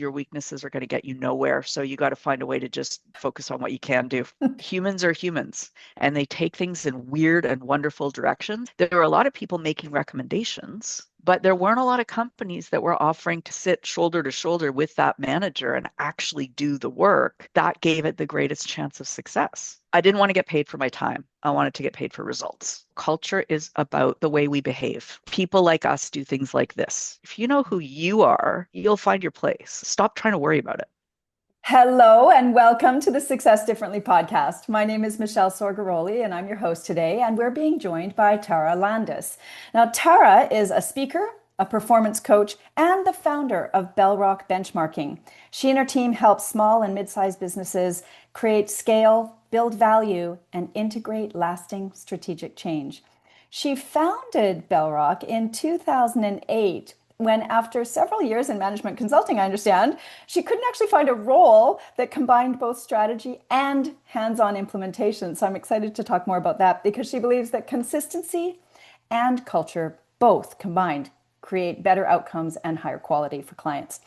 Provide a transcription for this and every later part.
your weaknesses are going to get you nowhere. So you got to find a way to just focus on what you can do. Humans are humans and they take things in weird and wonderful directions. There were a lot of people making recommendations, but there weren't a lot of companies that were offering to sit shoulder to shoulder with that manager and actually do the work. That gave it the greatest chance of success. I didn't want to get paid for my time. I wanted to get paid for results. Culture is about the way we behave. People like us do things like this. If you know who you are, you'll find your place. Stop trying to worry about it. Hello and welcome to the Success Differently podcast. My name is Michèle Sorgaroli and I'm your host today, and we're being joined by Tara Landis. Now, Tara is a speaker, a performance coach, and the founder of Bellrock Benchmarking. She and her team help small and mid-sized businesses create scale, build value, and integrate lasting strategic change. She founded Bellrock in 2008 when, after several years in management consulting, I understand, she couldn't actually find a role that combined both strategy and hands-on implementation. So I'm excited to talk more about that because she believes that consistency and culture, both combined, create better outcomes and higher quality for clients.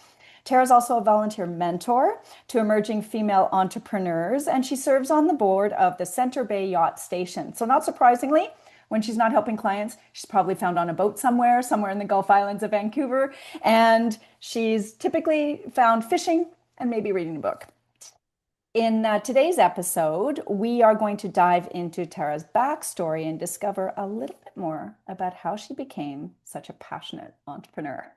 Tara's also a volunteer mentor to emerging female entrepreneurs, and she serves on the board of the Center Bay Yacht Station. So not surprisingly, when she's not helping clients, she's probably found on a boat somewhere in the Gulf Islands of Vancouver, and she's typically found fishing and maybe reading a book. In today's episode, we are going to dive into Tara's backstory and discover a little bit more about how she became such a passionate entrepreneur.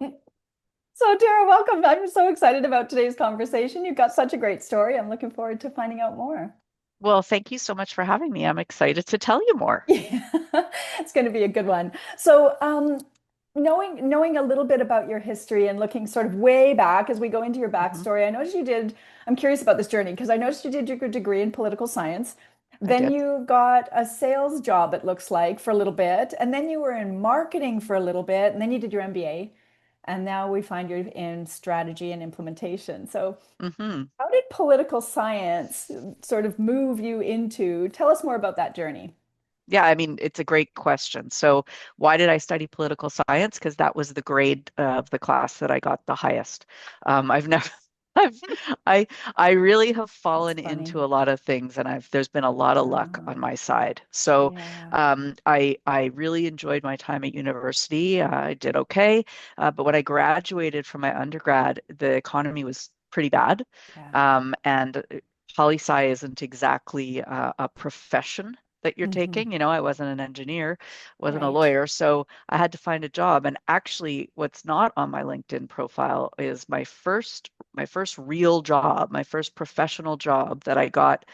So, Tara, welcome. I'm so excited about today's conversation. You've got such a great story. I'm looking forward to finding out more. Well, thank you so much for having me. I'm excited to tell you more. Yeah, it's going to be a good one. So, knowing a little bit about your history and looking sort of way back as we go into your Mhm. backstory, I noticed you did. I'm curious about this journey because I noticed you did your degree in political science. I Then did. you got a sales job, it looks like, for a little bit, and then you were in marketing for a little bit, and then you did your MBA, and now we find you in strategy and implementation. So, hmm how did political science sort of move you into? Tell us more about that journey. Yeah, I mean, it's a great question. So, why did I study political science? Because that was the grade of the class that I got the highest. I've never, I've, I, I really have That's fallen funny. into a lot of things, and there's been a lot of luck Uh, on my side. So, yeah. I really enjoyed my time at university. I did okay, but when I graduated from my undergrad, the economy was pretty bad, Yeah. and poli sci isn't exactly a profession that you're Hmm. taking. I wasn't an engineer, wasn't a Right. lawyer, so I had to find a job. And actually, what's not on my LinkedIn profile is my first real job, my first professional job that I got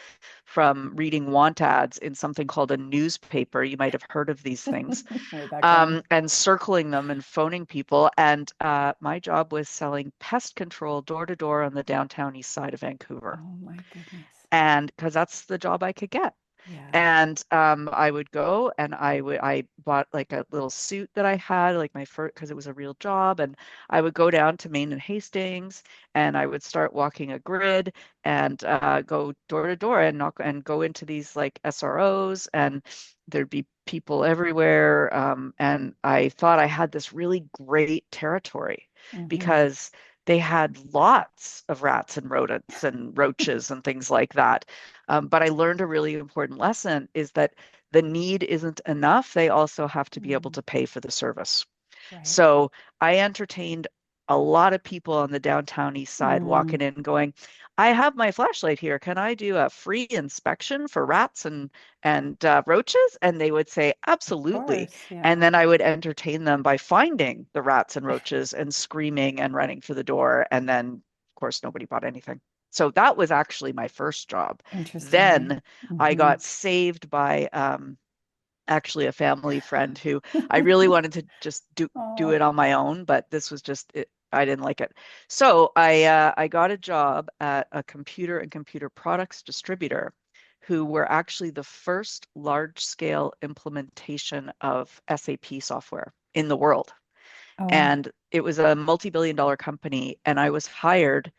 from reading want ads in something called a newspaper. You might have heard of these things, Way back when. and circling them and phoning people. And my job was selling pest control door to door on the downtown east side of Vancouver. Oh my goodness. And because that's the job I could get. Yeah. And I would go and I bought like a little suit that I had, like my first, because it was a real job. And I would go down to Main and Hastings and I would start walking a grid and go door to door and knock and go into these like SROs, and there'd be people everywhere. And I thought I had this really great territory Hmm. because they had lots of rats and rodents and roaches and things like that. But I learned a really important lesson is that the need isn't enough. They also have to be able Mm. to pay for the service. Right. So I entertained a lot of people on the downtown east side Mm. walking in going, I have my flashlight here. Can I do a free inspection for rats and roaches? And they would say, Of absolutely. course. And Yeah. then I would entertain them by finding the rats and roaches and screaming and running for the door. And then, of course, nobody bought anything. So that was actually my first job. Interesting. Then I Hmm. got saved by actually a family friend who I really wanted to just do Oh. it on my own, but this was just it, I didn't like it. So I got a job at a computer and computer products distributor who were actually the first large scale implementation of SAP software in the world. Oh, wow. And it was a multi-billion dollar company, and I was hired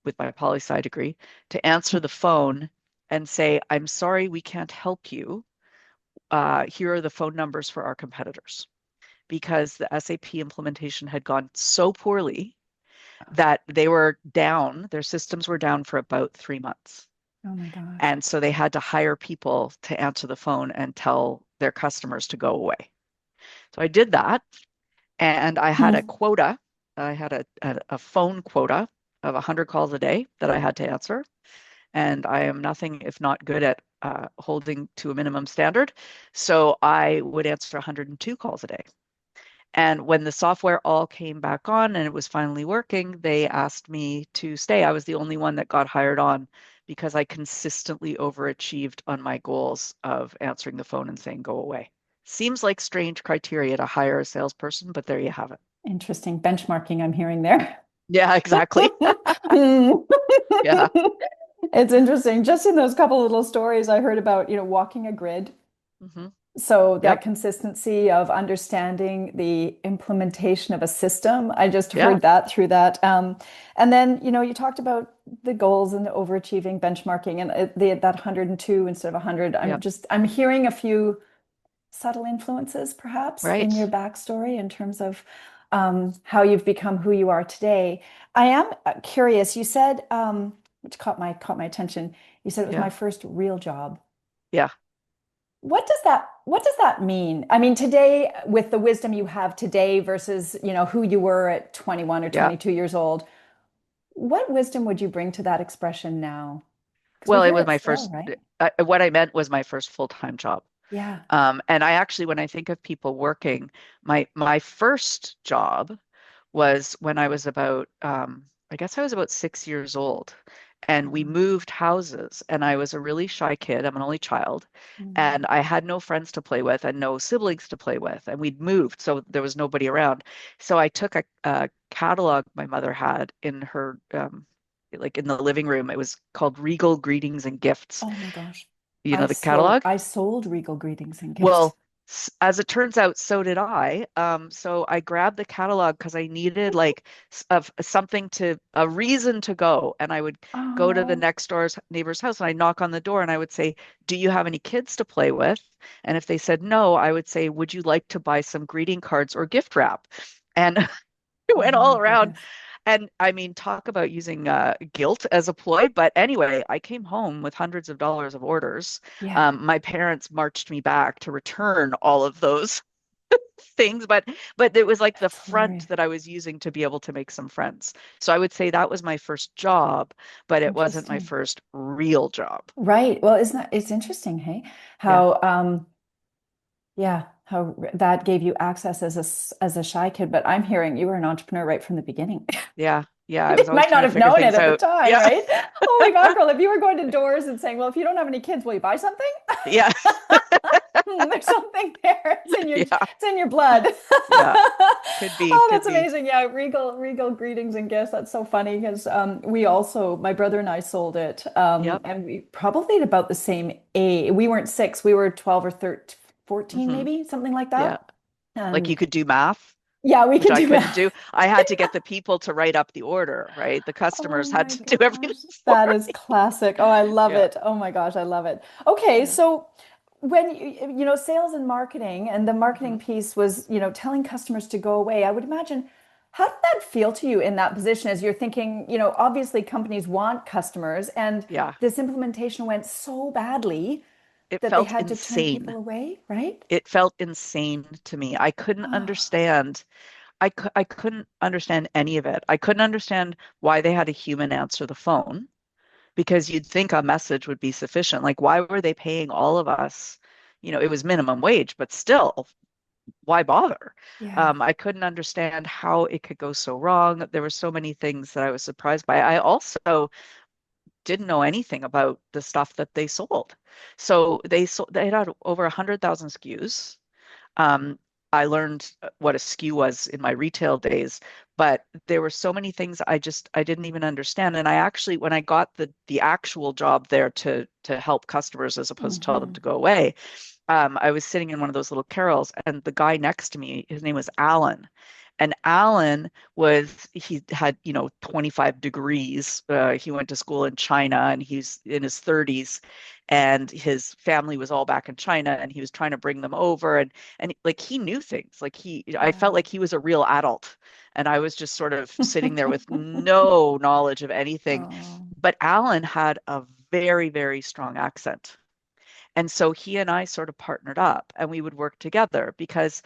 with my poli sci degree to answer the phone and say, I'm sorry, we can't help you. Here are the phone numbers for our competitors, because the SAP implementation had gone so poorly that they were down, their systems were down for about 3 months. Oh my gosh. And so they had to hire people to answer the phone and tell their customers to go away. So I did that, and I had a Hmm. quota. I had a phone quota of 100 calls a day that I had to answer. And I am nothing if not good at holding to a minimum standard. So I would answer 102 calls a day. And when the software all came back on and it was finally working, they asked me to stay. I was the only one that got hired on because I consistently overachieved on my goals of answering the phone and saying, go away. Seems like strange criteria to hire a salesperson, but there you have it. Interesting benchmarking I'm hearing there. Yeah, exactly. Hmm. Yeah. It's interesting. Just in those couple little stories I heard about, walking a grid. Hmm. So Yep. that consistency of understanding the implementation of a system, I just Yeah. heard that through that. And then, you talked about the goals and the overachieving benchmarking and that 102 instead of 100. Yep. I'm hearing a few subtle influences perhaps in your Right. backstory in terms of how you've become who you are today. I am curious. You said, which caught my attention. You said it was my Yeah. first real job. Yeah. What does that mean? I mean, today, with the wisdom you have today versus, who you were at 21 or Yeah. 22 years old, what wisdom would you bring to that expression now? Because we Well, it hear was it my still, first, right? what I meant was my first full-time job. Yeah. And I actually, when I think of people working, my first job was when I was about, I guess I was about 6 years old, and we Mhm. moved houses, and I was a really shy kid. I'm an only child, Mhm. and I had no friends to play with and no siblings to play with, and we'd moved, so there was nobody around. So I took a catalog my mother had in her, like in the living room. It was called Regal Greetings and Gifts. Oh my gosh. You know I the sold catalog? I sold Regal Greetings and Gifts. Well, as it turns out, so did I. So I grabbed the catalog because I needed like something a reason to go. And I would go to the Oh, next door's neighbor's house and I'd knock on the door and I would say, do you have any kids to play with? And if they said no, I would say, would you like to buy some greeting cards or gift wrap? And it oh went my all around. goodness. And I mean, talk about using guilt as a ploy. But anyway, I came home with hundreds of dollars of orders. Yeah, My parents marched me back to return all of those things, but it was like the that's front hilarious. that I was using to be able to make some friends. So I would say that was my first job, but it wasn't my Interesting. first real job. Right. Well, isn't that it's interesting, hey? Yeah, How yeah, how that gave you access as a shy kid, but I'm hearing you were an entrepreneur right from the beginning. yeah, yeah. I They was always might trying not to have figure known it things at the out. time, Yeah, right? Oh my God, girl, if you were going to doors and saying, "Well, if you don't have any kids, will you buy something?" yeah, There's something there. yeah, It's in your blood. yeah. Could be, Oh, could that's be. amazing. Yeah, regal greetings and gifts. That's so funny because we also, my brother and I sold it. Yep. And we probably at about the same age. We weren't six, we were 12 or 13, 14, Hmm. maybe, something like Yeah. that. Like you And could do math, yeah, we which could I do couldn't math. do. I had to get the people to write up the order, right? The Oh customers had my to do everything gosh, for that is me. classic. Oh, I love Yeah. it. Oh my gosh, I love it. Okay, Yeah. so when sales and marketing and the marketing Hmm. piece was, telling customers to go away, I would imagine how did that feel to you in that position as you're thinking, obviously companies want customers and Yeah. this implementation went so badly It that they felt had to turn people insane. away, right? It felt insane to me. I couldn't Oh, understand. I couldn't understand any of it. I couldn't understand why they had a human answer the phone because you'd think a message would be sufficient. Like, why were they paying all of us? It was minimum wage, but still, why bother? yeah. I couldn't understand how it could go so wrong. There were so many things that I was surprised by. I also didn't know anything about the stuff that they sold. So they had over 100,000 SKUs. Um, I learned what a SKU was in my retail days, but there were so many things I didn't even understand. And I actually, when I got the actual job there to help customers as opposed to tell them Hmm. to go away, I was sitting in one of those little carols, and the guy next to me, his name was Alan, And Alan he had, 25 degrees. He went to school in China and he's in his 30s and his family was all back in China and he was trying to bring them over and like he knew things. I felt Yeah. like he was a real adult and I was just sort of sitting there with no knowledge of anything. Oh, But Alan had a very, very strong accent. And so he and I sort of partnered up and we would work together because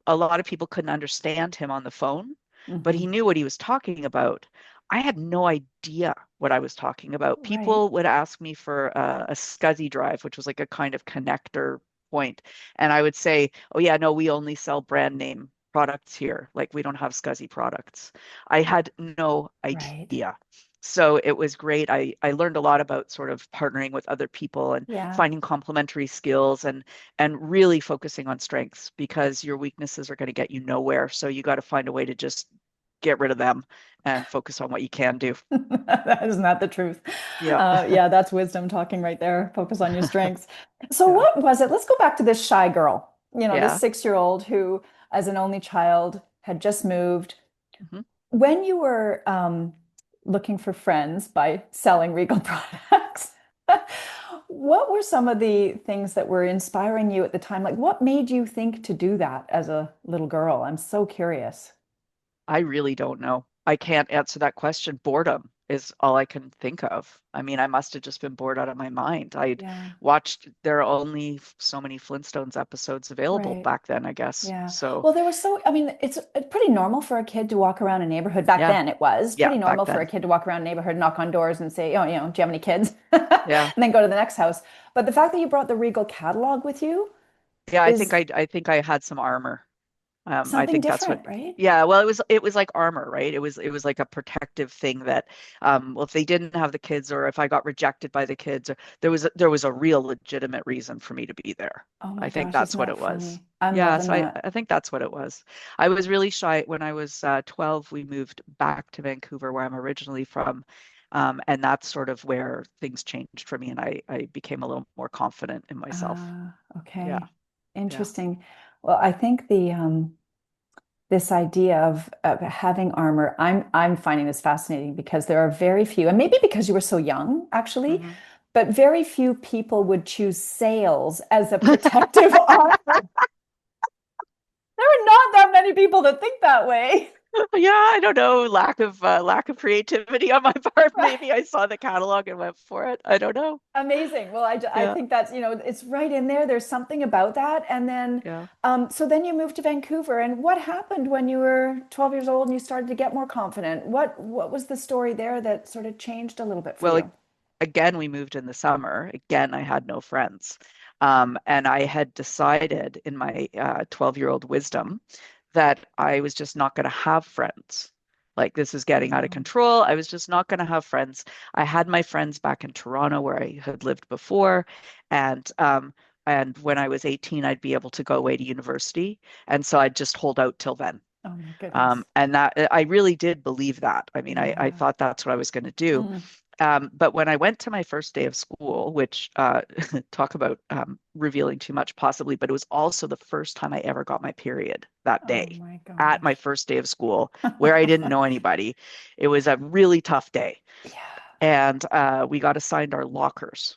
a lot of people couldn't understand him on the phone, but he hmm. knew what he was talking about. I had no idea what I was talking about. Right. People would ask me for a SCSI drive, which was like a kind of connector point. And I would say, oh, yeah, no, we only sell brand name products here. Like we don't have SCSI products. I had no Right. idea. So it was great. I learned a lot about sort of partnering with other people and Yeah. finding complementary skills and really focusing on strengths because your weaknesses are going to get you nowhere. So you got to find a way to just get rid of them and focus on what you can do. Isn't that the truth? Yeah. Yeah, that's wisdom talking right there. Focus on your strengths. So, Yeah. what was it? Let's go back to this shy girl, this Yeah. 6-year-old who, as an only child, had just moved. Mhm. When you were looking for friends by selling Regal products, what were some of the things that were inspiring you at the time? Like, what made you think to do that as a little girl? I'm so curious. I really don't know. I can't answer that question. Boredom is all I can think of. I mean, I must have just been bored out of my mind. I'd Yeah, watched, there are only so many Flintstones episodes available right. back then, I guess. Yeah. So, Well, I mean, it's pretty normal for a kid to walk around a neighborhood. Back yeah. then, it was Yeah, pretty back normal for a then. kid to walk around a neighborhood, knock on doors and say, do you have any kids? Yeah. And then go to the next house. But the fact that you brought the Regal catalog with you Yeah, is I think I had some armor. I something think that's what, different, right? yeah, well, it was like armor, right? It was like a protective thing that, well, if they didn't have the kids or if I got rejected by the kids, there was a real legitimate reason for me to be there. Oh my I think gosh, that's isn't what that it was. funny? I'm Yeah, loving so I, that. I think that's what it was. I was really shy when I was 12. We moved back to Vancouver, where I'm originally from. And that's sort of where things changed for me, and I became a little more confident in myself. Yeah, Okay. yeah. Interesting. Well, I think the this idea of having armor, I'm finding this fascinating because there are very few, and maybe because you were so young, actually, Mhm. but very few people would choose sales as a protective armor. There are not that many people that think that way. Yeah, I don't know. Lack of creativity on my part. Right. Maybe I saw the catalog and went for it. I don't know. Amazing. Well, I Yeah, think that's, it's right in there. There's something about that. And then, yeah. so then you moved to Vancouver. And what happened when you were 12 years old and you started to get more confident? What was the story there that sort of changed a little bit for Well, you? again, we moved in the summer. Again, I had no friends. And I had decided in my 12-year-old wisdom that I was just not going to have friends. Like this is getting out of Oh, control. I was just not going to have friends. I had my friends back in Toronto where I had lived before, and when I was 18, I'd be able to go away to university, and so I'd just hold out till then. oh my goodness. And that I really did believe that. I mean, I Yeah. thought that's what I was going to do. Mm. But when I went to my first day of school, which talk about revealing too much possibly, but it was also the first time I ever got my period that Oh day my at my gosh. first day of school where I didn't know anybody. It was a really tough day. Yeah. And we got assigned our lockers.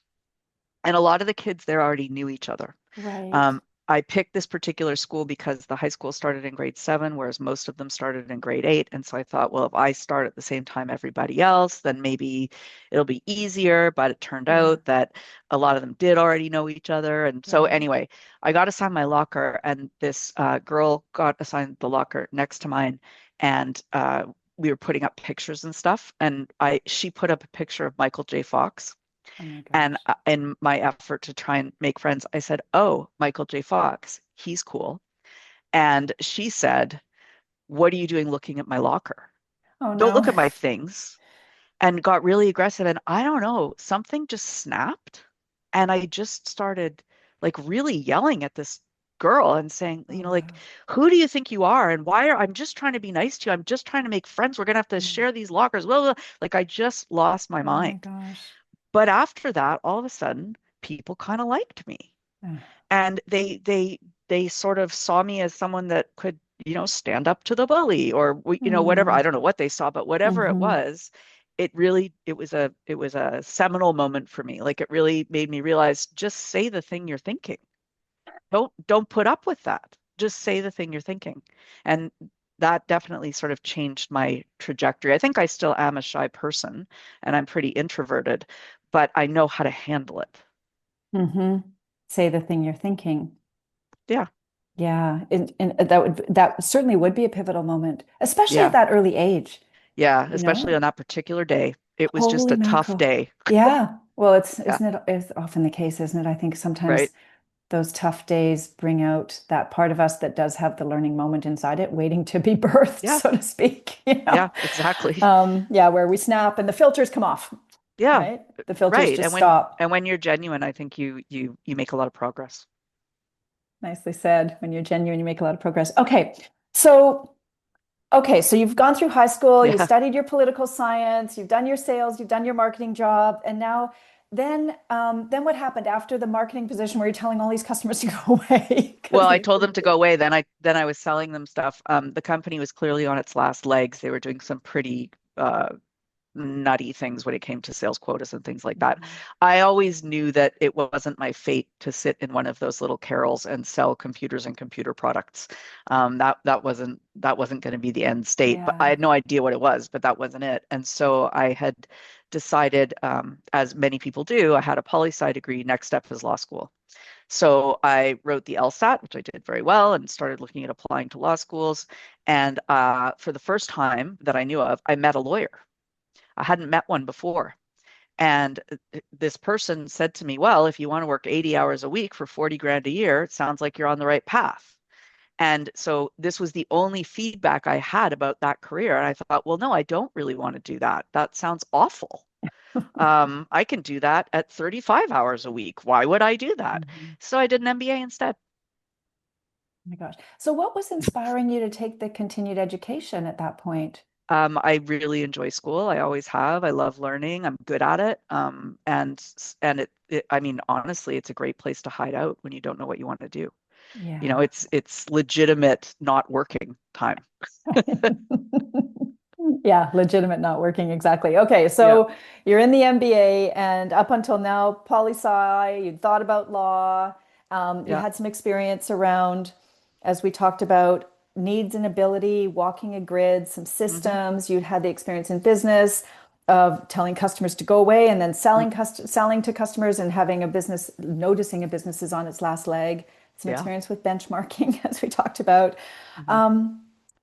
And a lot of the kids there already knew each other. Right. Um, I picked this particular school because the high school started in grade 7, whereas most of them started in grade 8. And so I thought, well, if I start at the same time everybody else, then maybe it'll be easier. But it turned Yeah. out that a lot of them did already know each other. And so Right. anyway, I got assigned my locker, and this girl got assigned the locker next to mine. And we were putting up pictures and stuff. And she put up a picture of Michael J. Fox. Oh my And gosh. in my effort to try and make friends, I said, "Oh, Michael J. Fox, he's cool." And she said, "What are you doing looking at my locker? Oh Don't no. look at my things." And got really aggressive. And I don't know, something just snapped. And I just started like really yelling at this girl and saying, Oh like, wow. who do you think you are? And I'm just trying to be nice to you. I'm just trying to make friends. We're gonna have to Mm. share these lockers. Blah, blah, blah. Like I just lost my Oh my mind. gosh. But after that, all of a sudden, people kind of liked me. Uh, And they sort of saw me as someone that could, stand up to the bully, or whatever. I Mm, don't know what they saw, but whatever it hmm was, it was a seminal moment for me. Like, it really made me realize, just say the thing you're thinking. Don't put up with that. Just say the thing you're thinking. And that definitely sort of changed my trajectory. I think I still am a shy person and I'm pretty introverted, but I know how to handle it. hmm Say the thing you're thinking. Yeah. Yeah, and that certainly would be a pivotal moment, especially at Yeah. that early age, Yeah. you Especially know? on that particular day. It was just Holy a tough mackerel. day. Yeah. Well, Yeah. it's often the case, isn't it? I think sometimes Right. those tough days bring out that part of us that does have the learning moment inside it, waiting to be birthed, Yeah. so to speak, Yeah. Exactly. Yeah, where we snap and the filters come off, Yeah. right? The filters Right. just And when stop. and when you're genuine, I think you make a lot of progress. Nicely said. When you're genuine, you make a lot of progress. So you've gone through high school, you Yeah. studied your political science, you've done your sales, you've done your marketing job, and then what happened after the marketing position where you're telling all these customers to go away because Well, I they told them couldn't to do go away. Then I was selling them stuff. The company was clearly on its last legs. They were doing some pretty nutty things when it came to sales quotas and things like it? that. I always knew that it wasn't my fate to sit in one of those little carols and sell computers and computer products. That wasn't going to be the end state. But I Yeah. had no idea what it was, but that wasn't it. And so I had decided, as many people do, I had a poli-sci degree. Next step is law school. So I wrote the LSAT, which I did very well, and started looking at applying to law schools. And for the first time that I knew of, I met a lawyer. I hadn't met one before. And this person said to me, well, if you want to work 80 hours a week for 40 grand a year, it sounds like you're on the right path. And so this was the only feedback I had about that career. And I thought, well, no, I don't really want to do that. That sounds awful. I can do that at 35 hours a week. Why would I do that? Mhm. So I did an MBA instead. Oh my gosh. So what was inspiring you to take the continued education at that point? I really enjoy school. I always have. I love learning. I'm good at it. I mean, honestly, it's a great place to hide out when you don't know what you want to do. Yeah. It's legitimate not working time. Yeah, legitimate not working exactly. Okay, Yeah, so you're in the MBA, and up until now, poli sci, you'd thought about law, you yeah, had some experience around, as we talked about, needs and ability, walking a grid, some hmm systems. You'd had the experience in business of telling customers to go away and then selling to customers and having a business, noticing a business is on its last leg. Some yeah. experience with benchmarking, as we talked about. hmm Um,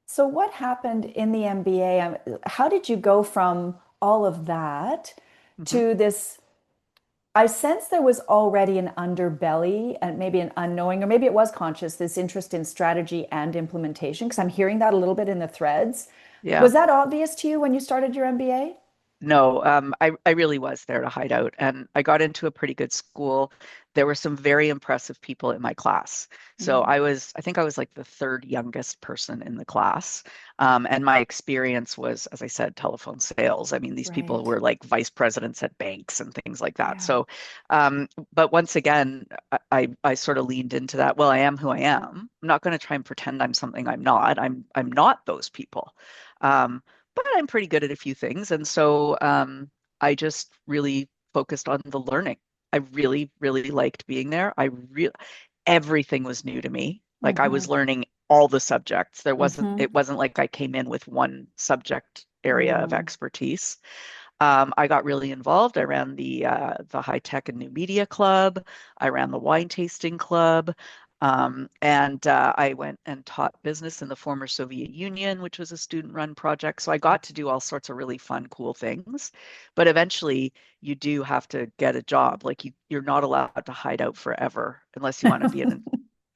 so what happened in the MBA? How did you go from all of that hmm to this? I sense there was already an underbelly and maybe an unknowing, or maybe it was conscious, this interest in strategy and implementation, because I'm hearing that a little bit in the threads. Yeah. Was that obvious to you when you started your MBA? No, I really was there to hide out, and I got into a pretty good school. There were some very impressive people in my class. So Mm, I think I was like the third youngest person in the class. And my experience was, as I said, telephone sales. I mean, these people right. were like vice presidents at banks and things like that. Yeah. So, but once again, I sort of leaned into that. Well, I am who I am. I'm not going to try and pretend I'm something I'm not. I'm not those people. Um, but I'm pretty good at a few things. And so I just really focused on the learning. I really, really liked being there. Everything was new to me. Like, I was Mm-hmm. learning all the subjects. Mm-hmm. It wasn't like I came in with one subject area of Mm, expertise. I got really involved. I ran the high tech and new media club. I ran the wine tasting club. And I went and taught business in the former Soviet Union, which was a student-run project. So I got to do all sorts of really fun, cool things. But eventually, you do have to get a job. Like, you're not allowed to hide out forever unless you want to be an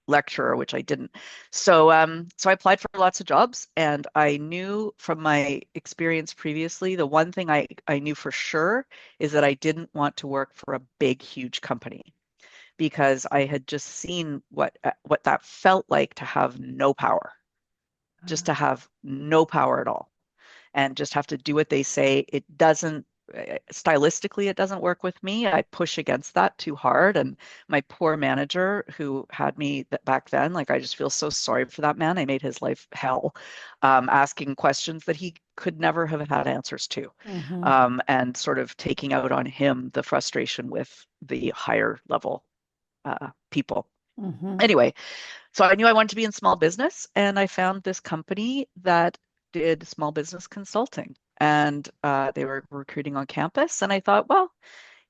lecturer, which I didn't. So I applied for lots of jobs, and I knew from my experience previously, the one thing I knew for sure is that I didn't want to work for a big, huge company, because I had just seen what that felt like to have no power, just to have no power at all, and just have to do what they say. It doesn't. stylistically, it doesn't work with me. I push against that too hard. And my poor manager who had me back then, like, I just feel so sorry for that man. I made his life hell, asking questions that he could never have had answers to, Mm-hmm. and sort of taking out on him the frustration with the higher level people. Mm-hmm. Anyway, so I knew I wanted to be in small business, and I found this company that did small business consulting, and they were recruiting on campus. And I thought, well,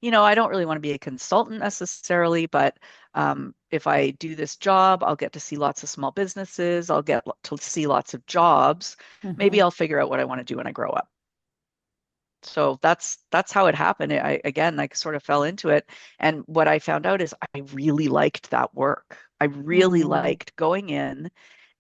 I don't really want to be a consultant necessarily, but if I do this job, I'll get to see lots of small businesses, I'll get to see lots of jobs. Maybe Mm-hmm. I'll figure out what I want to do when I grow up. So that's how it happened. I sort of fell into it. And what I found out is I really liked that work. I really Mm-hmm. liked going in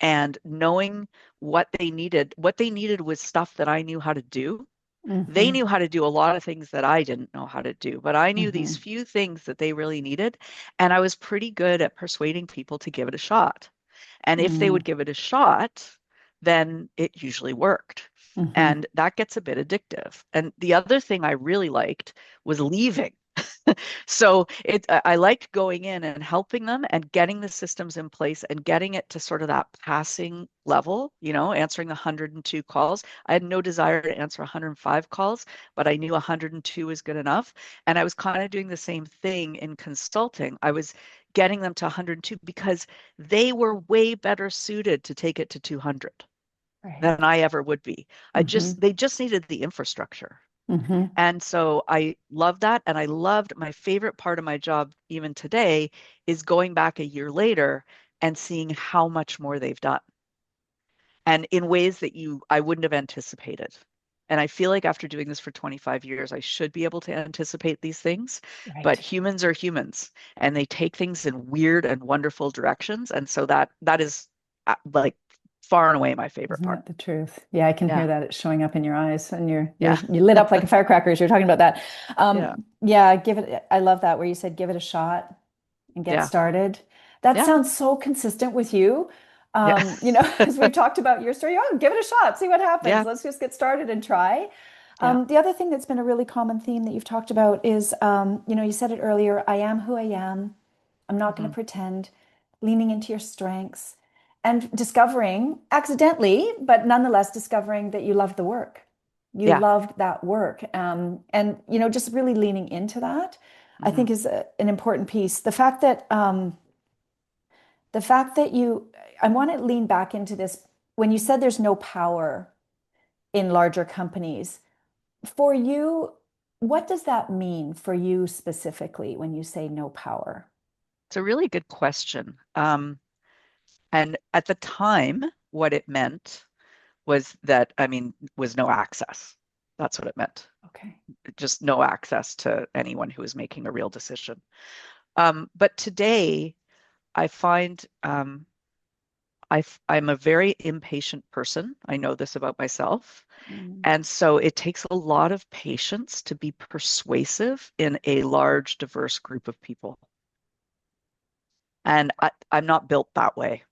and knowing what they needed. What they needed was stuff that I knew how to do. They Mm-hmm. knew how to do a lot of things that I didn't know how to do, but I knew Mm-hmm. these few things that they really needed. And I was pretty good at persuading people to give it a shot. And if they would give it a shot, then it usually worked. Mm-hmm. And that gets a bit addictive. And the other thing I really liked was leaving. So I liked going in and helping them and getting the systems in place and getting it to sort of that passing level, answering the 102 calls. I had no desire to answer 105 calls, but I knew 102 was good enough. And I was kind of doing the same thing in consulting. I was getting them to 102 because they were way better suited to take it to 200 than Right. I ever would be. Mm-hmm. They just needed the infrastructure. Mm-hmm. And so I loved that. And I loved my favorite part of my job, even today, is going back a year later and seeing how much more they've done and in ways that I wouldn't have anticipated. And I feel like after doing this for 25 years, I should be able to anticipate these things. But Right. humans are humans, and they take things in weird and wonderful directions. And so that is like far and away my favorite Isn't part. that the truth? Yeah, I can hear Yeah. that. It's showing up in your eyes, and Yeah. you lit up like a firecracker as you're talking about that. Yeah. Yeah, give it. I love that where you said give it a shot and get Yeah. started. That Yeah. sounds so consistent with you. Yeah. As we've talked about your story, oh, give it a shot, see what happens. Yeah. Let's just get started and try. Yeah. The other thing that's been a really common theme that you've talked about is, you said it earlier, I am who I am. I'm not going Hmm. to pretend, leaning into your strengths and discovering accidentally, but nonetheless discovering that you loved the work. You Yeah. loved that work. And just really leaning into that, I Hmm. think is an important piece. The fact that I want to lean back into this when you said there's no power in larger companies. For you, what does that mean for you specifically when you say no power? It's a really good question. And at the time, what it meant was that, was no access. That's what it meant. Okay. Just no access to anyone who was making a real decision. But today, I find I'm a very impatient person. I know this about myself. Mm. And so it takes a lot of patience to be persuasive in a large, diverse group of people. And I'm not built that way.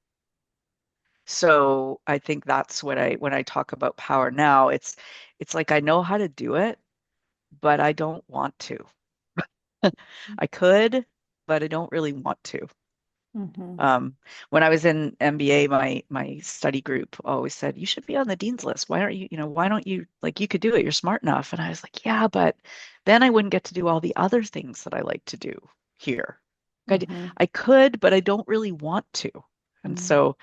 So I think that's what when I talk about power now, it's like I know how to do it, but I don't want to. I could, but I don't really want to. Hmm. Um, when I was in MBA, my study group always said, you should be on the dean's list. Why aren't you, why don't you, like, you could do it, you're smart enough. And I was like, yeah, but then I wouldn't get to do all the other things that I like to do here. Hmm. I could, but I don't really want to. And Mm. so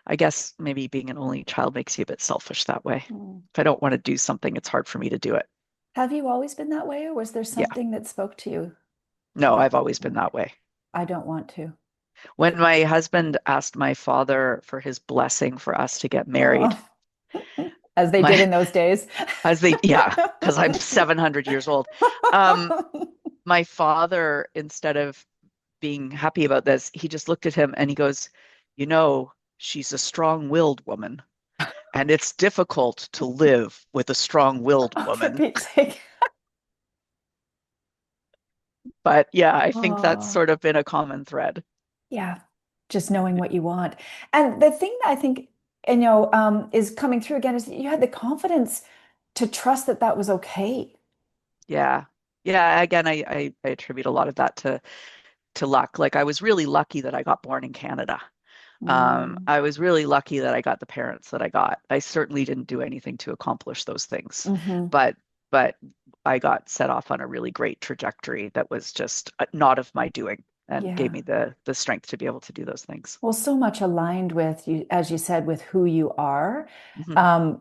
I guess maybe being an only child makes you a bit selfish that way. Mm. If I don't want to do something, it's hard for me to do it. Have you always been that way, or was there Yeah. something that spoke to you No, about I've that? always been Okay. that way. I don't want to. When my husband asked my father for his blessing for us to get married, Oh, as they did my in those days. yeah, because I'm 700 years old. Um, my father, instead of being happy about this, he just looked at him and he goes, she's a strong-willed woman, and it's difficult to live with a strong-willed Oh, for woman. Pete's sake. But yeah, I think that's Oh, sort of been a common thread. yeah. Just knowing what you want. And the thing that I think, is coming through again is that you had the confidence to trust that that was okay. Yeah. Yeah. Again, I attribute a lot of that to luck. Like I was really lucky that I got born in Canada. Mm, I was really lucky that I got the parents that I got. I certainly didn't do anything to accomplish those things, hmm. but but I got set off on a really great trajectory that was just not of my doing and gave Yeah. me the strength to be able to do those things. Well, so much aligned with you, as you said, with who you are, Hmm.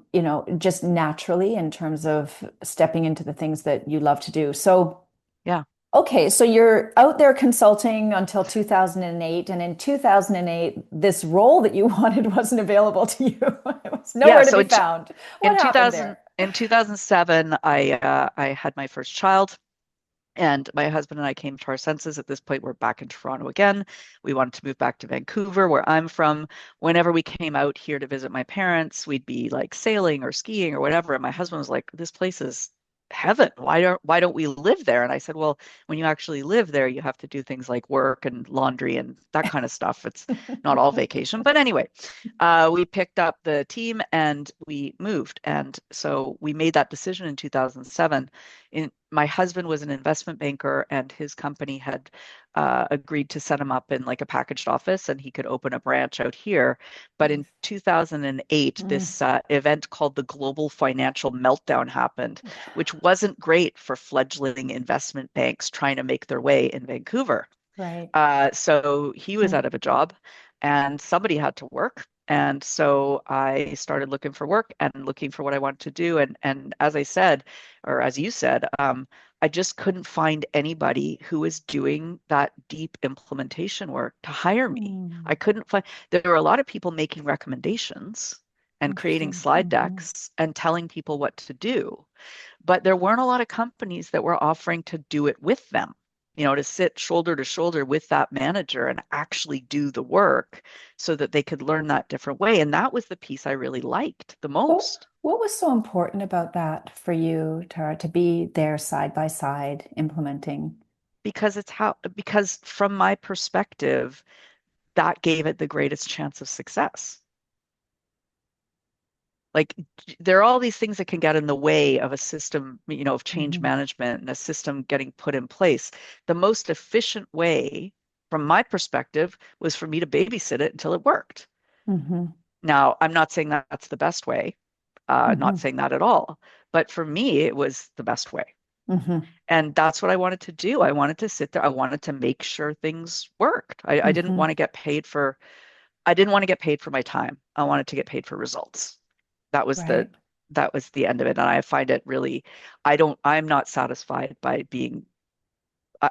just naturally in terms of stepping into the things that you love to do. So, Yeah. okay, so you're out there consulting until 2008, and in 2008, this role that you wanted wasn't available to you. It was Yeah. nowhere to be found. What In happened 2000 there? in 2007, I had my first child. And my husband and I came to our senses. At this point, we're back in Toronto again. We wanted to move back to Vancouver, where I'm from. Whenever we came out here to visit my parents, we'd be like sailing or skiing or whatever. And my husband was like, "This place is heaven. Why don't we live there?" And I said, "Well, when you actually live there, you have to do things like work and laundry and that kind of stuff. It's not all vacation." But anyway, we picked up the team and we moved. And so we made that decision in 2007. My husband was an investment banker, and his company had agreed to set him up in like a packaged office, and he could open a branch out here. But in 2008, Mm, this event called the Global Financial Meltdown happened, which wasn't great for fledgling investment banks trying to make their way in Vancouver. right. So he was Mm, out of a job and somebody had to work. And so I started looking for work and looking for what I wanted to do. And as I said, or as you said, I just couldn't find anybody who was doing that deep implementation work to hire me. I mm. couldn't find, there were a lot of people making recommendations and creating Interesting. slide Hmm. decks and telling people what to do. But there weren't a lot of companies that were offering to do it with them, to sit shoulder to shoulder with that manager and actually do the work so that they could learn that different way. And that was the piece I really liked the most What was so important about that for you, Tara, to be there side by side implementing? because from my perspective, that gave it the greatest chance of success. Like there are all these things that can get in the way of a system, of change Hmm. management and a system getting put in place. The most efficient way, from my perspective, was for me to babysit it until it worked. Hmm. Now, I'm not saying that that's the best way, not Hmm. saying that at all, but for me, it was the best way. Hmm. And that's what I wanted to do. I wanted to sit there. I wanted to make sure things worked. I didn't Hmm. want to get paid for, I didn't want to get paid for my time. I wanted to get paid for results. that was the Right. that was the end of it. And I find it really, I'm not satisfied by being,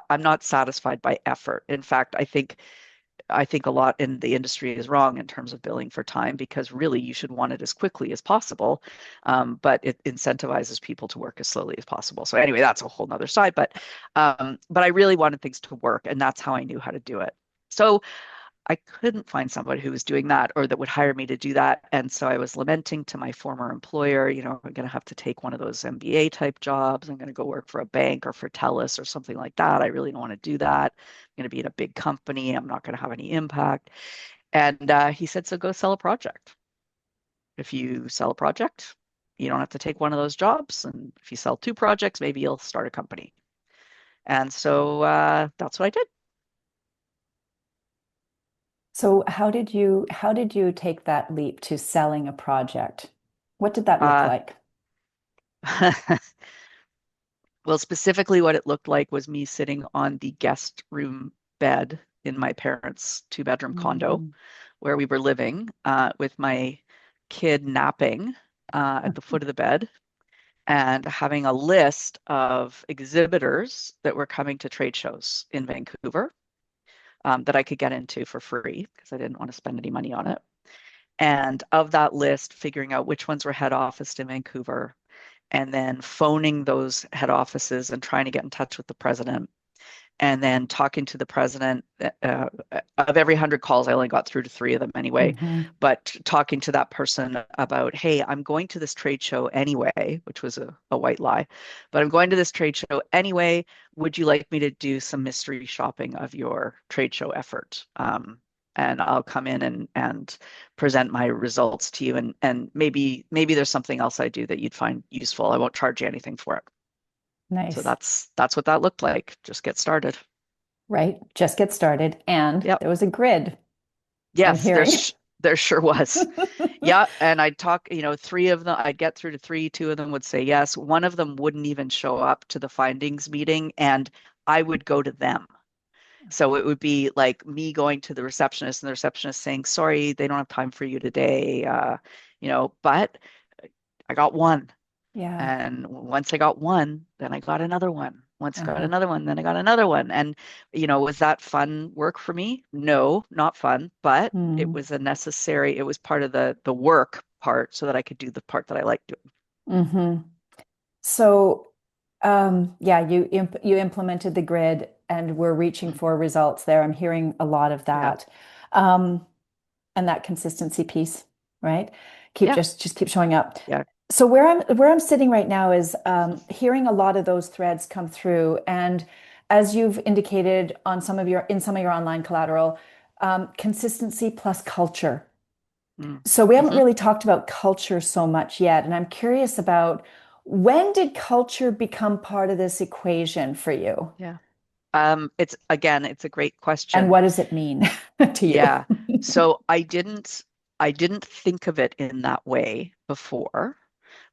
I'm not satisfied by effort. In fact, I think a lot in the industry is wrong in terms of billing for time, because really you should want it as quickly as possible. But it incentivizes people to work as slowly as possible. So anyway, that's a whole nother side. But I really wanted things to work, and that's how I knew how to do it. So I couldn't find somebody who was doing that or that would hire me to do that. And so I was lamenting to my former employer, I'm going to have to take one of those MBA type jobs. I'm going to go work for a bank or for TELUS or something like that. I really don't want to do that. I'm going to be in a big company. I'm not going to have any impact. And he said, so go sell a project. If you sell a project, you don't have to take one of those jobs. And if you sell two projects, maybe you'll start a company. And so that's what I did. So how did you take that leap to selling a project? What did that look Uh, like? Well, specifically, what it looked like was me sitting on the guest room bed in my parents' two-bedroom condo Hmm. where we were living, with my kid napping at the foot of the bed, and having a list of exhibitors that were coming to trade shows in Vancouver, that I could get into for free because I didn't want to spend any money on it. And of that list, figuring out which ones were head officed in Vancouver, and then phoning those head offices and trying to get in touch with the president, and then talking to the president. Of every 100 calls, I only got through to three of them anyway. Hmm. But talking to that person about, hey, I'm going to this trade show anyway, which was a white lie, but I'm going to this trade show anyway. Would you like me to do some mystery shopping of your trade show effort? And I'll come in and present my results to you, and maybe there's something else I do that you'd find useful. I won't charge you anything for it. So Nice. that's what that looked like. Just get started. Right. Just get started. And Yep. there was a grid, I'm Yes, hearing. there sure was. Yeah, and I'd talk, three of them, I'd get through to three, two of them would say yes. One of them wouldn't even show up to the findings meeting, and I would go to them. So it would be like me going to the receptionist and the receptionist saying, sorry, they don't have time for you today. But I got one. Yeah. And once I got one, then I got another one. Once I got Uh-huh. another one, then I got another one. And, was that fun work for me? No, not fun, but it Mm. was it was part of the work part so that I could do the part that I like doing. Hmm. So, yeah, you implemented the grid, and we're reaching Mhm. for results there. I'm hearing a lot of Yeah. that. Um, and that consistency piece, right? Yeah. Just keep showing up. Yeah. So where I'm sitting right now is hearing a lot of those threads come through, and as you've indicated on some of your online collateral, consistency plus culture. Mm. So we haven't Hmm. really talked about culture so much yet, and I'm curious about when did culture become part of this equation for you, Yeah. It's a great and question. what does it mean to you? Yeah. So I didn't think of it in that way before,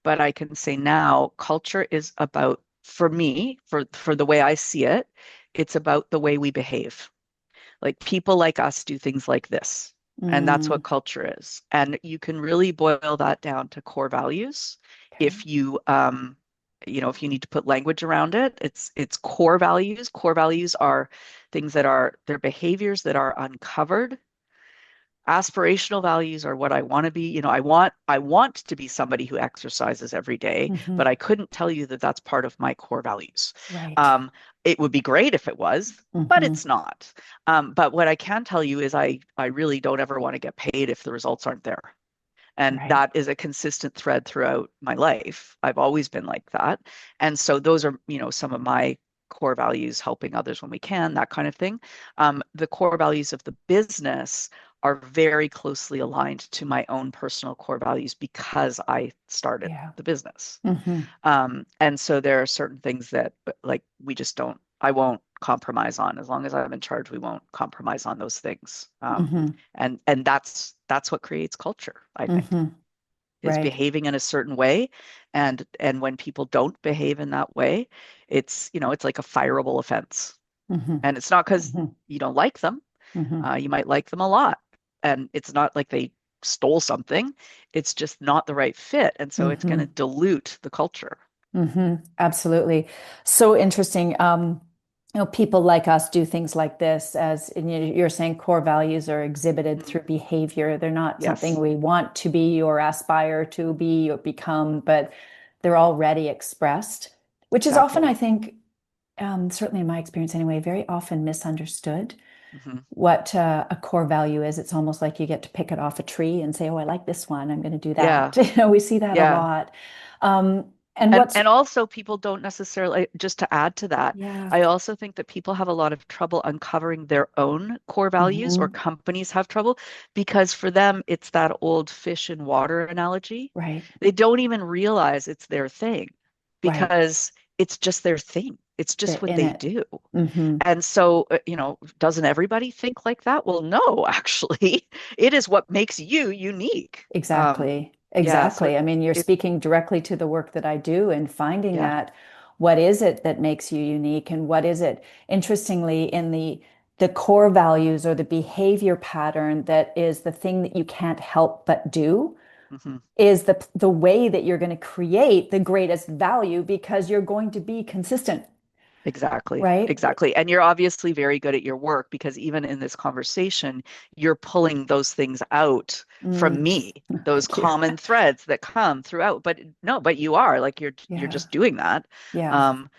but I can say now culture is about, for me, for the way I see it, it's about the way we behave. Like people like us do things like this. And that's Mm, what culture is. And you can really boil that down to core values. okay. If if you need to put language around it, it's core values. Core values are things that are their behaviors that are uncovered. Aspirational values are what I want to be. I want to be somebody who exercises every day, Hmm. but I couldn't tell you that that's part of my core values. Right. Um, it would be great if it was, but Hmm. it's not. But what I can tell you is I really don't ever want to get paid if the results aren't there. And Right. that is a consistent thread throughout my life. I've always been like that. And so those are, some of my core values, helping others when we can, that kind of thing. The core values of the business are very closely aligned to my own personal core values because I started Yeah. the business. Hmm. And so there are certain things that like I won't compromise on. As long as I'm in charge, we won't compromise on those things. Hmm. And that's what creates culture, I think, Hmm. is Right. behaving in a certain way. And when people don't behave in that way, it's like a fireable offense. Hmm. And it's not because Hmm. you don't like them. Hmm. You might like them a lot. And it's not like they stole something. It's just not the right fit. And so it's going to Hmm. dilute the culture. Hmm. Absolutely. So interesting. People like us do things like this, as and you're saying core values are exhibited Mhm. through behavior. They're not something Yes, we want to be or aspire to be or become, but they're already expressed, which is often, I exactly. think, certainly in my experience anyway, very often misunderstood Hmm. what a core value is. It's almost like you get to pick it off a tree and say, "Oh, I like this one. I'm going to do that." Yeah, We see that a yeah. lot. And And what's and also people don't necessarily, just to add to that, yeah. I also think that people have a lot of trouble uncovering their own core values, or Hmm. companies have trouble, because for them it's that old fish in water analogy. Right. They don't even realize it's their thing Right. because it's just their thing. It's They're just what in they it. do. Hmm. And so, doesn't everybody think like that? Well, no, actually, it is what makes you unique. Exactly. Yeah, so Exactly. I mean, you're it, speaking directly to the work that I do and finding yeah. that what is it that makes you unique, and what is it, interestingly, in the core values or the behavior pattern that is the thing that you can't help but do Mhm. is the way that you're going to create the greatest value because you're going to be consistent, Exactly. right? Exactly. And you're obviously very good at your work because even in this conversation, you're pulling those things out from Mm, me, those thank you. common threads that come throughout. But no, but you are like you're Yeah. just doing that. Yeah. Um,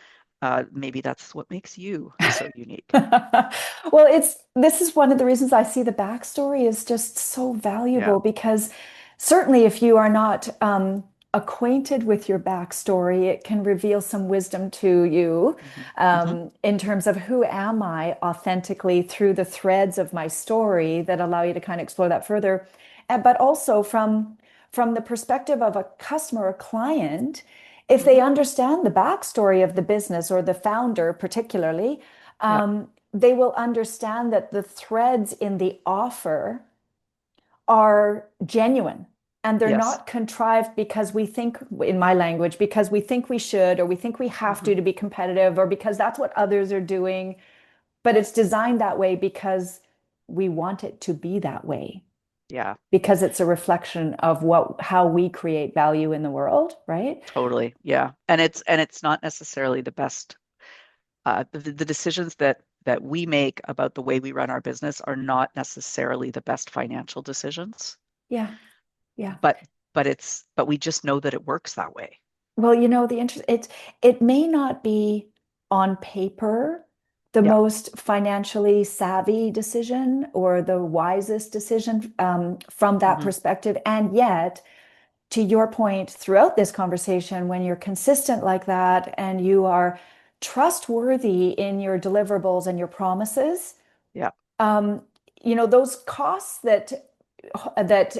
Maybe that's what makes you so unique. Well, this is one of the reasons I see the backstory is just so Yeah. valuable because certainly if you are not acquainted with your backstory, it can reveal some wisdom to you Hmm. Hmm. in terms of who am I authentically through the threads of my story that allow you to kind of explore that further. But also from the perspective of a customer or client, If they Hmm. understand the backstory of the business or the founder, particularly, Yeah. they will understand that the threads in the offer are genuine and they're Yes. not contrived because we think, in my language, because we think we should, or we think we have Hmm. to be competitive, or because that's what others are doing. But it's designed that way because we want it to be that way, Yeah. because it's a reflection of how we create value in the world, right? Totally. Yeah. And it's not necessarily the best. The decisions that we make about the way we run our business are not necessarily the best financial decisions, Yeah, yeah. but but we just know that it works that way. Well, it may not be on paper the Yeah. most financially savvy decision or the wisest decision from that Hmm. perspective. And yet, to your point throughout this conversation, when you're consistent like that and you are trustworthy in your deliverables and your promises, Yeah. um, those costs that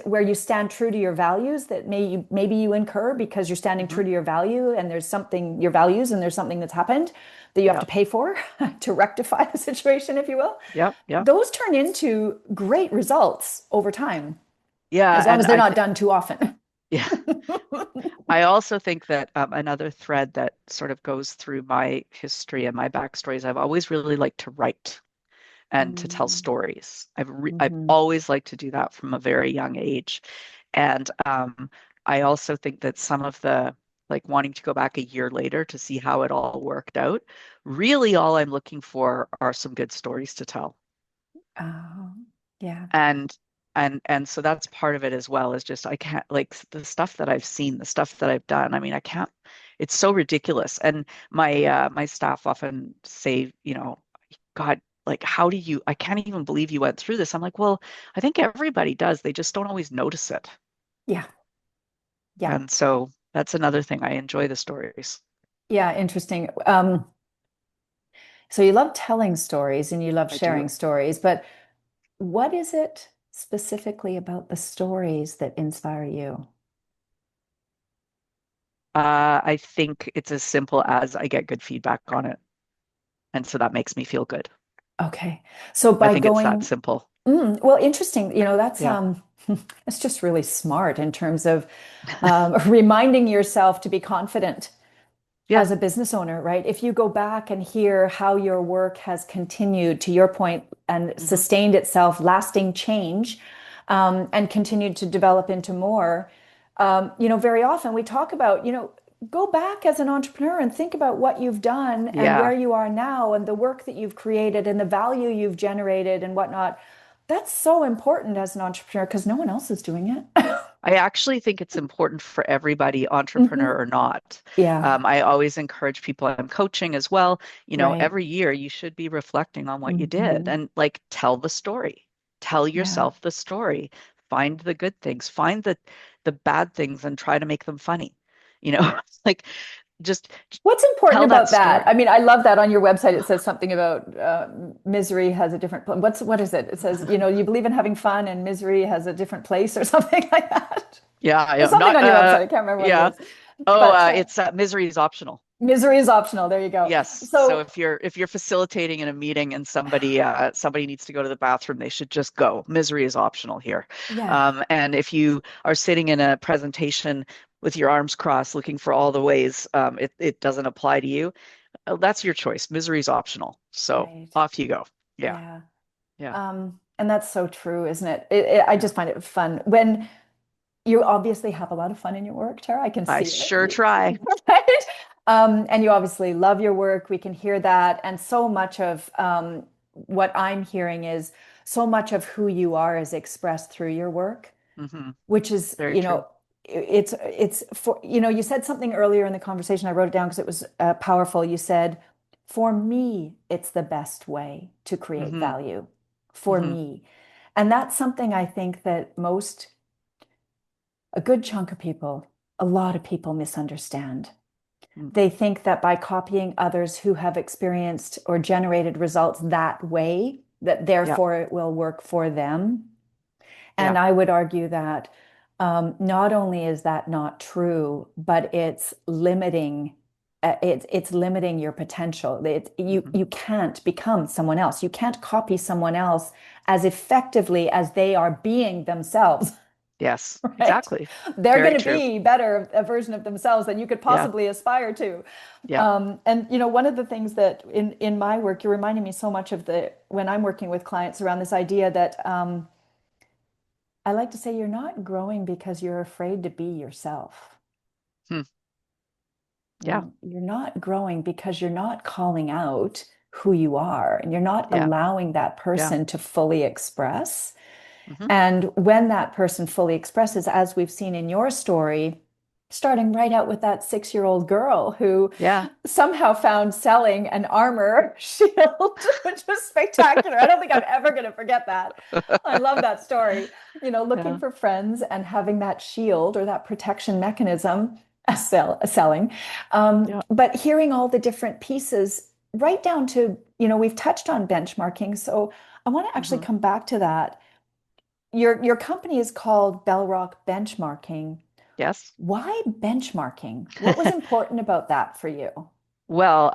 where you stand true to your values that maybe you incur because you're standing Hmm. true to your value and there's something your values and there's something that's happened that you have Yeah. to pay for to rectify the situation, if you will. Yeah. Yeah. Those turn into great results over time, Yeah. as long And as they're not done too often. yeah, I also think that another thread that sort of goes through my history and my backstory is I've always really liked to write and to tell Mm. stories. I've Mhm. always liked to do that from a very young age. And I also think that some of the like wanting to go back a year later to see how it all worked out, really all I'm looking for are some good stories to tell. Oh, yeah. And and so that's part of it as well, is just I can't like the stuff that I've seen, the stuff that I've done. I mean, I can't, it's so ridiculous. And my staff often say, God, like how do you, I can't even believe you went through this. I'm like, well, I think everybody does. They just don't always notice it. Yeah. Yeah. And so that's another thing. I enjoy the stories. Yeah. Interesting. So you love telling stories and you love I sharing do. stories, but what is it specifically about the stories that inspire you? I think it's as simple as I get good feedback on it. And so that makes me feel good. Okay. So I by think it's that going, simple. well, interesting, that's Yeah. it's just really smart in terms of reminding yourself to be confident Yeah. as a business owner, right? If you go back and hear how your work has continued, to your point, and Hmm. sustained itself, lasting change, and continued to develop into more, very often we talk about, go back as an entrepreneur and think about what you've done and where Yeah. you are now and the work that you've created and the value you've generated and whatnot. That's so important as an entrepreneur because no one else is doing it. I actually think it's important for everybody, Hmm. entrepreneur or not. Yeah, I always encourage people I'm coaching as well. right. Every year you should be reflecting on what you did Hmm. and like tell the story. Tell Yeah. yourself the story. Find the good things. Find the bad things and try to make them funny. You know, like just What's important tell that about that? I story. mean, I love that on your website. It says something about misery has a different. What is it? It says, you believe in having fun and misery has a different place or something like that. Yeah, There's something not on your website. I can't remember what it yeah. is, Oh, but it's misery is optional. misery is optional. There you go. Yes. So So if you're facilitating in a meeting and somebody needs to go to the bathroom, they should just go. Misery is optional here. yeah, And if you are sitting in a presentation with your arms crossed, looking for all the ways it doesn't apply to you, that's your choice. Misery is optional. So right. off you go. Yeah. Yeah. Yeah. And that's so true, isn't it? I Yeah. just find it fun when you obviously have a lot of fun in your work, Tara. I can I see sure it. try. Right? And you obviously love your work. We can hear that. And so much of what I'm hearing is so much of who you are is expressed through your work, Hmm. which is, Very true. it's for, you said something earlier in the conversation. I wrote it down because it was powerful. You said, for me, it's the best way to create Hmm. value for Hmm. me. And that's something I think that a good chunk of people, a lot of people misunderstand. They think that by copying others who have experienced or generated results that way, that Yeah. therefore it will work for them. And Yeah. I would argue that Not only is that not true, but it's limiting your potential. Hmm. You can't become someone else. You can't copy someone else as effectively as they are being themselves, Yes, right? exactly. They're going Very to true. be better a version of themselves than you could Yeah. possibly aspire to. Yeah. And one of the things that in my work, you're reminding me so much of the when I'm working with clients around this idea that I like to say you're not growing because you're afraid to be yourself. Hmm. Yeah. You're not growing because you're not calling out who you are and you're not Yeah. allowing that Yeah. person to fully express. Hmm. And when that person fully expresses, as we've seen in your story, starting right out with that 6-year-old girl who Yeah. somehow found selling an armor shield, which was spectacular. I don't think I'm ever going to forget that. I love that story. Looking Yeah. for friends and having that shield or that protection mechanism, selling. Yeah. But hearing all the different pieces, right down to, we've touched on benchmarking. So I want to actually Hmm. come back to that. Your company is called Bellrock Benchmarking. Yes. Why benchmarking? What was important about that for you? Well,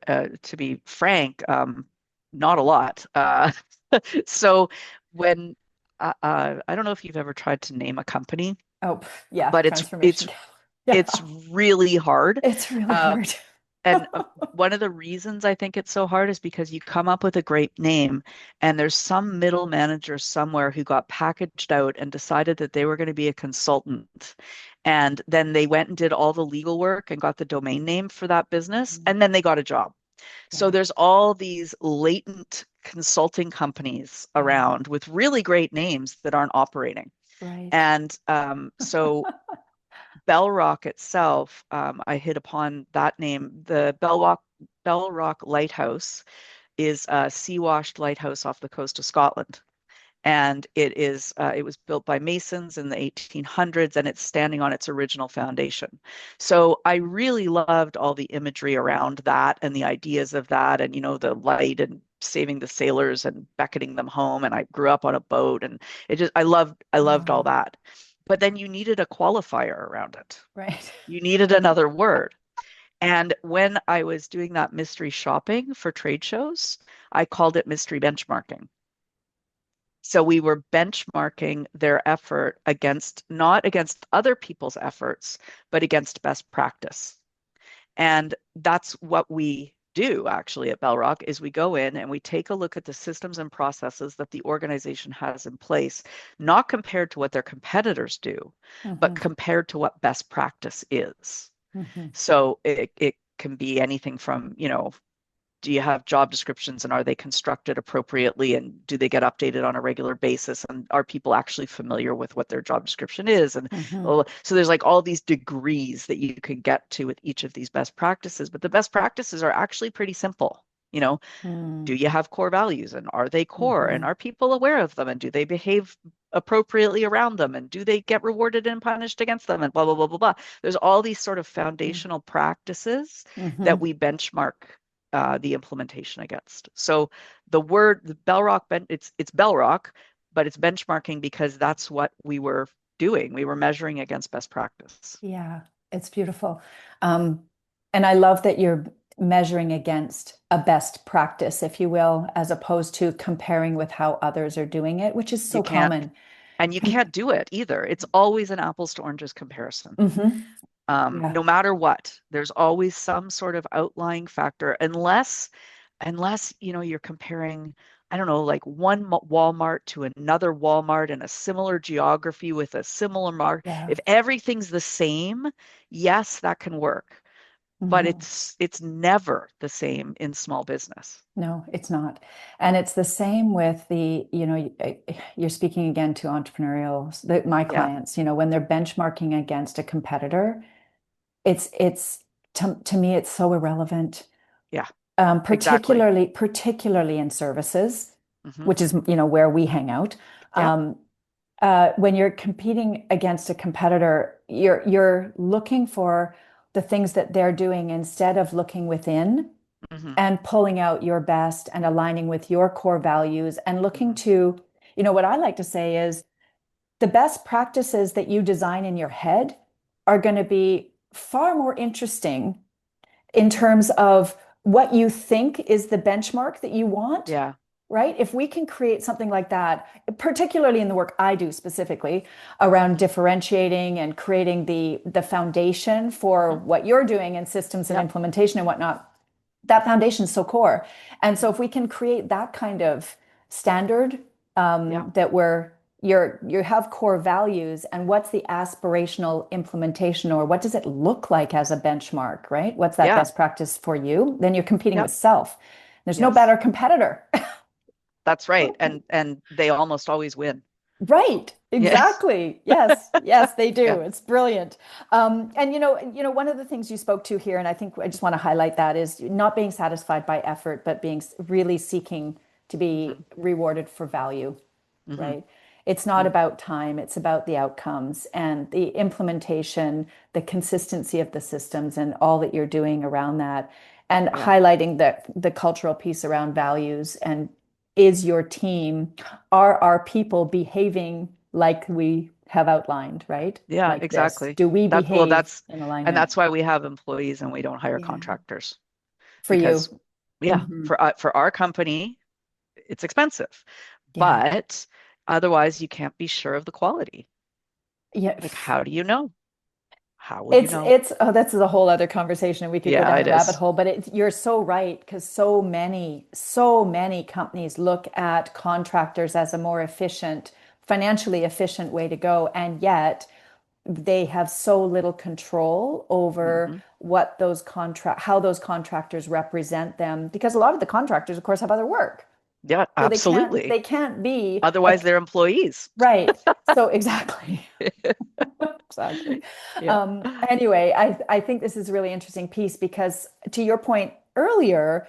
to be frank, not a lot. So when I don't know if you've ever tried to name a company, Oh, yeah, but transformation. it's Yeah, really hard. it's really Uh, hard. and one of the reasons I think it's so hard is because you come up with a great name, and there's some middle manager somewhere who got packaged out and decided that they were going to be a consultant. And then they went and did all the legal work and got the domain name for that business, and then they got a job. So Yeah, there's all these latent consulting companies yeah, around with really great names that aren't operating. right. And so Bellrock itself, I hit upon that name. The Bellrock Lighthouse is a sea-washed lighthouse off the coast of Scotland. And it was built by masons in the 1800s, and it's standing on its original foundation. So I really loved all the imagery around that and the ideas of that, and the light and saving the sailors and beckoning them home. And I grew up on a boat, and I loved all Oh, that. But then you needed a qualifier around it. right. You needed another word. And when I was doing that mystery shopping for trade shows, I called it mystery benchmarking. So we were benchmarking their effort against, not against other people's efforts, but against best practice. And that's what we do actually at Bellrock is we go in and we take a look at the systems and processes that the organization has in place, not compared to what their competitors do, but Hmm. compared to what best practice is. Hmm. So it can be anything from, do you have job descriptions and are they constructed appropriately and do they get updated on a regular basis and are people actually familiar with what their job description is? And Hmm. so there's like all these degrees that you can get to with each of these best practices, but the best practices are actually pretty simple. Do you have core values and are they core and Hmm. are people aware of them and do they behave appropriately around them and do they get rewarded and punished against them and blah blah blah blah blah. There's all these sort of foundational practices that Hmm. we benchmark the implementation against. So the Bellrock it's Bellrock, but it's benchmarking because that's what we were doing. We were measuring against best practice. Yeah, it's beautiful. Um, and I love that you're measuring against a best practice, if you will, as opposed to comparing with how others are doing it, which is You so can't common. and you can't do it either. It's always an apples to oranges comparison. Hmm. Yeah, No matter what, there's always some sort of outlying factor, unless you're comparing, I don't know, like one Walmart to another Walmart in a similar geography with a similar mark. yeah. If everything's the same, yes, that can work, but Hmm. it's never the same in small business. No, it's not. And it's the same with you're speaking again to entrepreneurial, my Yeah, clients, when they're benchmarking against a competitor, it's to me, it's so irrelevant. yeah, exactly. Particularly in services, Hmm. which is, where we hang out. Yeah. Um, when you're competing against a competitor, you're looking for the things that they're doing instead of looking within Hmm. and pulling out your best and aligning with your core values and looking Hmm. to, what I like to say is the best practices that you design in your head are going to be far more interesting in terms of what you think is the benchmark that you want, Yeah. right? If we can create something like that, particularly in the work I do specifically around differentiating and creating the foundation for Hmm. what you're doing in systems and Yep. implementation and whatnot, that foundation is so core. And so Mhm. if we can create that kind of standard, Yeah. that where you have core values and what's the aspirational implementation, or what does it look like as a benchmark, right? What's that Yeah. best practice for you? Then you're competing Yep. with self. There's no Yes. better competitor. That's right. And they almost always win. Right, Yeah. exactly. Yes, yes, they Yeah. do. It's brilliant. And one of the things you spoke to here, and I think I just want to highlight that, is not being satisfied by effort, but being really seeking to be Hmm. rewarded for value, Hmm. right? It's not Hmm. about time, it's about the outcomes and the implementation, the consistency of the systems and all that you're doing around that, and Yeah. highlighting the cultural piece around values. And is your team, are our people behaving like we have outlined, right? Yeah, Like this. exactly. Do we That's well, behave that's in and alignment? that's why we have employees and we don't hire Yeah. contractors For because you. yeah, Hmm. for our company, it's expensive. Yeah. But otherwise you can't be sure of the quality. Yeah. Like how do you know? How will you know? It's oh, that's a whole other conversation, and we could go Yeah, down it a rabbit is. hole, but you're so right, because so many companies look at contractors as a more efficient, financially efficient way to go, and yet they have so little control over Hmm. how those contractors represent them, because a lot of the contractors, of course, have other work. Yeah, So they absolutely. can't be a Otherwise they're employees. right. So exactly. Exactly. Yeah. Anyway, I think this is a really interesting piece because, to your point earlier,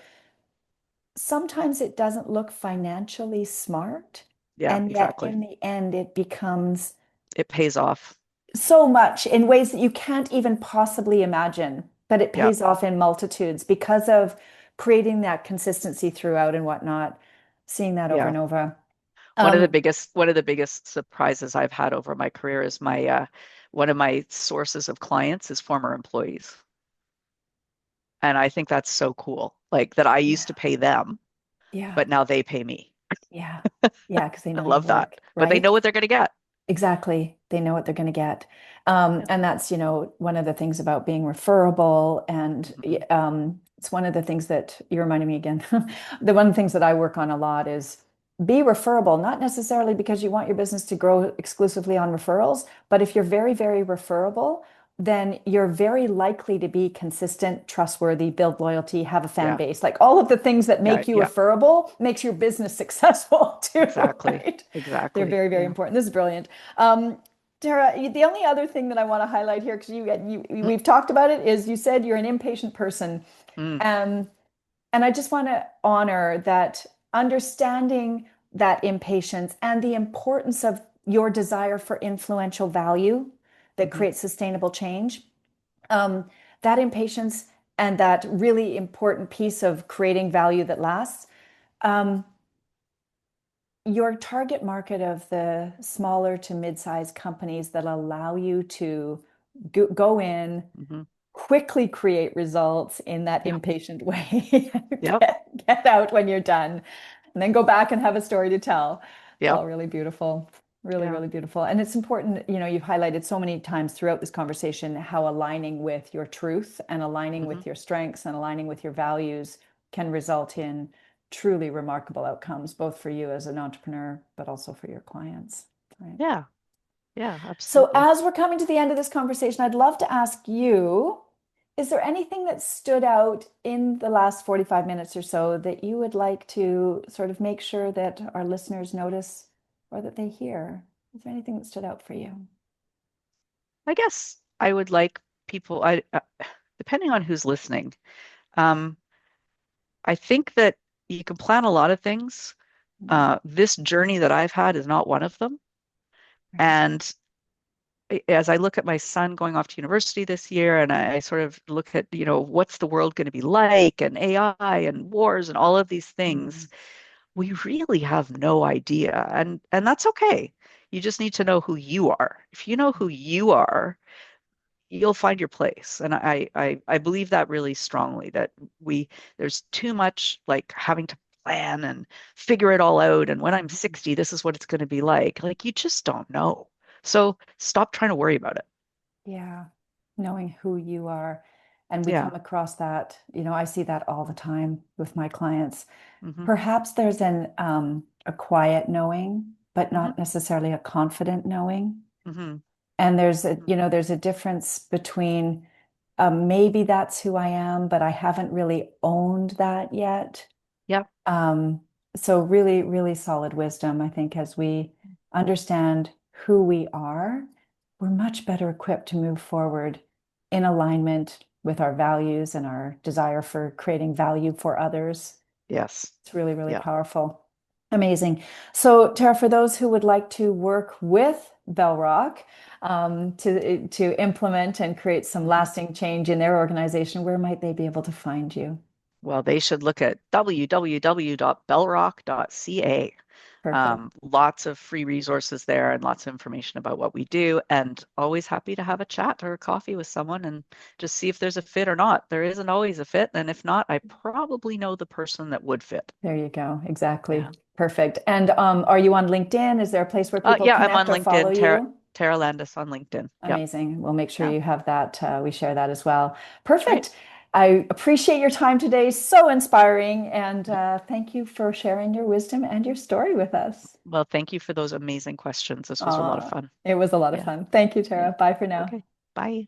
sometimes it doesn't look financially smart. Yeah, And yet, exactly. in the end, it becomes It pays off. so much in ways that you can't even possibly imagine. But it Yeah. pays off in multitudes because of creating that consistency throughout and whatnot, seeing that over Yeah. and over. Um, One of the biggest surprises I've had over my career is my one of my sources of clients is former employees. And I think that's so cool. Like that I used yeah, to pay them, yeah, but now they pay me. yeah, yeah, because they I know your love that. work, But they right? know what they're going to get. Exactly. They know what they're going to get. Yeah. And that's, one of the things about being referable. And Hmm. it's one of the things that you reminded me again. The one of the things that I work on a lot is be referable, not necessarily because you want your business to grow exclusively on referrals, but if you're very, very referable, then you're very likely to be consistent, trustworthy, build loyalty, have a fan Yeah. base. Like all of the things that Yeah. make you Yeah. referable makes your business successful too, Exactly. right? They're Exactly. very, very Yeah. important. This is brilliant. Um, Tara, the only other thing that I want to highlight here, because we've talked about it, is you said you're an impatient person. Mm-hmm. Um, and I just want to honor that, understanding that impatience and the importance of your desire for influential value that Mm-hmm. creates sustainable change. Um, that impatience and that really important piece of creating value that lasts. Um, your target market of the smaller to mid-sized companies that allow you to go in, Mm-hmm. quickly create results in that Yep. impatient way, Yep. get out when you're done, and then go back and have a story to tell. It's Yep. all really beautiful. Really, Yeah. really beautiful. And it's important, you've highlighted so many times throughout this conversation how aligning with your truth and aligning Mm-hmm. with your strengths and aligning with your values can result in truly remarkable outcomes, both for you as an entrepreneur, but also for your clients. Right. Yeah. Yeah. So, Absolutely. as we're coming to the end of this conversation, I'd love to ask you, is there anything that stood out in the last 45 minutes or so that you would like to sort of make sure that our listeners notice or that they hear? Is there anything that stood out for you? I guess I would like people, depending on who's listening, um, I think that you can plan a lot of things. Mm. This journey that I've had is not one of them. Right. And as I look at my son going off to university this year, and I sort of look at, what's the world going to be like, and AI and wars and all of these Mm. things, we really have no idea. And that's okay. You just need to know who you are. If you know who you are, you'll find your place. And I believe that really strongly that we there's too much like having to plan and figure it all out. And when I'm 60, this is what it's going to be like. Like you just don't know. So stop trying to worry about it. Yeah, knowing who you are. And we Yeah. come across that, I see that all the time with my clients. Hmm. Perhaps there's a quiet knowing, but Hmm. not necessarily a confident knowing. Hmm. And there's a difference between maybe that's who I am, but I haven't really owned that yet. Yeah. Um, so really, really solid wisdom, I think, as we understand who we are, we're much better equipped to move forward in alignment with our values and our desire for creating value for others. Yes. It's really, really Yeah. powerful. Amazing. So, Tara, for those who would like to work with Bellrock to implement and create some Mhm. lasting change in their organization, where might they be able to find you? Well, they should look at www.bellrock.ca. Perfect. Lots of free resources there and lots of information about what we do. And always happy to have a chat or a coffee with someone and just see if there's a fit or not. There isn't always a fit. And if not, I probably know the person that would fit. There you go. Exactly. Yeah. Perfect. And are you on LinkedIn? Is there a place where people Yeah, I'm on connect or follow LinkedIn, you? Tara Landis on LinkedIn. Yep. Amazing. We'll make sure Yeah. you have that. We share that as well. Great. Perfect. I appreciate your time today. So inspiring. And thank you for sharing your wisdom and your story with us. Well, thank you for those amazing questions. This was a lot of fun. It was a lot of Yeah. fun. Thank you, Yeah. Tara. Bye for now. Okay. Bye.